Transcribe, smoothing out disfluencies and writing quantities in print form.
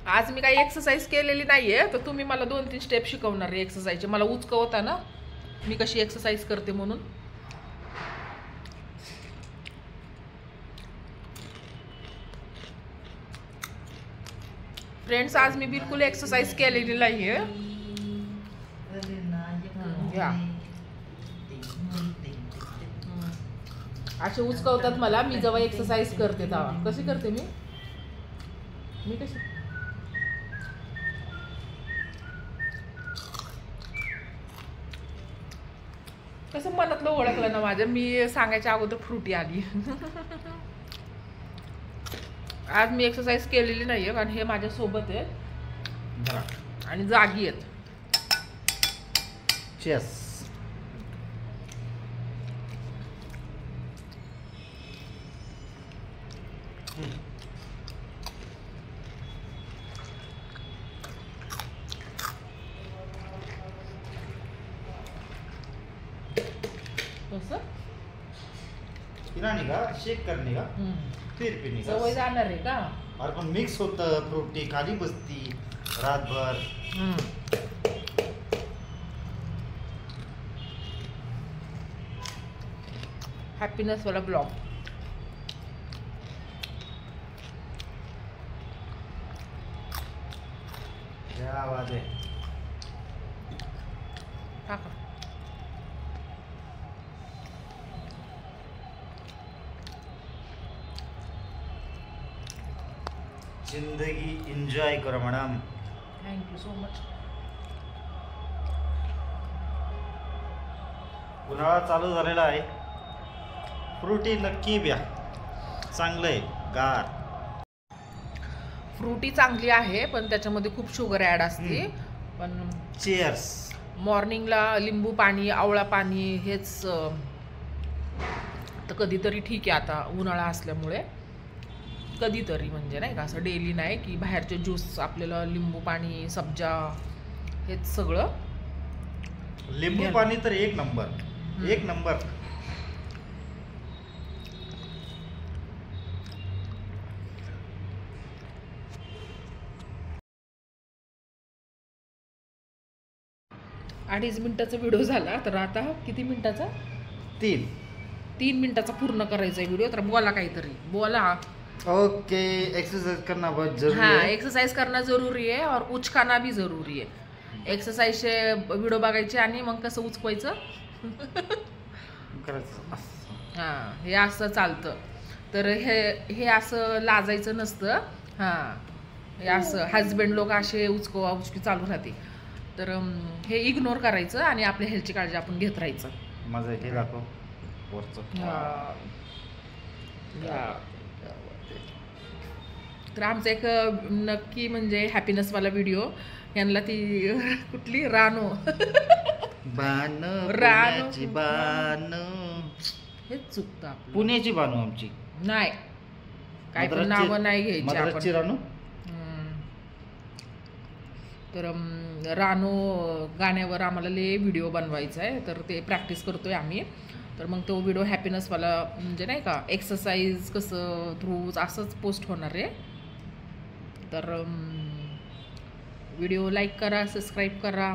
आज मी काही एक्सरसाइज केलेली नाहीये, तर तुम्ही मला 2-3 स्टेप शिकवणार आहे एक्सरसाइजचे. मला उचकवता ना मी कशी एक्सरसाइज करते म्हणून. फ्रेंड्स, आज मी बिलकुल एक्सरसाइज केलेली नाहीये. असे उचकवतात मला मी जेव्हा एक्सरसाइज करते तेव्हा. कशी करते मी कशी कसं मनातलं ओळखलं ना माझ्या. मी सांगायच्या अगोदर फ्रुटी आली. आज मी एक्सरसाइज केलेली नाहीये कारण हे माझ्या सोबत आहेत आणि जागी आहेत. चेस कसं पिराने का शेक करने का फिर पीने का. सवय जाणार आहे का. अरे पण मिक्स होतं फ्रुटी खाली बसती रातभर. हॅपीनेस वाला ब्लॉग. क्या आवाज आहे. टाका. जिंदगी एन्जॉय करा मॅडम. Thank you so much. उन्हाळा चालू झालेला आहे. फ्रुटी नक्की प्या, चांगलं आहे गार. फ्रुटी चांगली आहे पण त्याच्यामध्ये खूप शुगर ॲड असते. पण चेअर्स. मॉर्निंगला लिंबू पाणी, आवळा पाणी हेच तर कधीतरी ठीक आहे. आता उन्हाळा असल्यामुळे कधीतरी, म्हणजे नाही का असं डेली नाही की बाहेरचे ज्यूस. आपल्याला लिंबू पाणी, सब्जा हेच सगळं. लिंबू पाणी तर एक नंबर, एक नंबर. अडीच मिनिटाचा व्हिडिओ झाला तर आता किती मिनिटाचा. 3 मिनिटाचा पूर्ण करायचा आहे व्हिडिओ. तर बोला काहीतरी बोला. ओके. एक्सरसाइज करना बहुत जरूरी हाँ, है. एक्सरसाइज करना जरूरी आहे और उचकाना भी जरूरी आहे. एक्सरसाइजचे व्हिडिओ बघायचे आणि मग कसं उचकवायचं. हां, हे असं चालतं. तर हे असं लाजायचं नसतं. हां, हे असं हजबंड लोक असे उचकवा उचकी चालू राहते. तर हे इग्नोर करायचं आणि आपल्या हेल्थची काळजी आपण घेत राहायचं. माझं हे दाखव वरचं. तर आमचा एक नक्की म्हणजे हॅपीनेसवाला व्हिडिओ. यांना ती कुठली रानो पुण्याची बानो. हेच चुकतं आपलं. पुण्याची बानू आमची नाही, काय पण नावं नाही घ्यायची आपण. रानू. तर रानो गाण्यावर आम्हाला लय व्हिडिओ बनवायचा आहे. तर ते प्रॅक्टिस करतोय आम्ही. तर मग तो व्हिडिओ हॅपीनेसवाला म्हणजे नाही का एक्सरसाइज कसं थ्रू असंच पोस्ट होणार आहे. तर व्हिडिओ लाईक करा, सबस्क्राईब करा.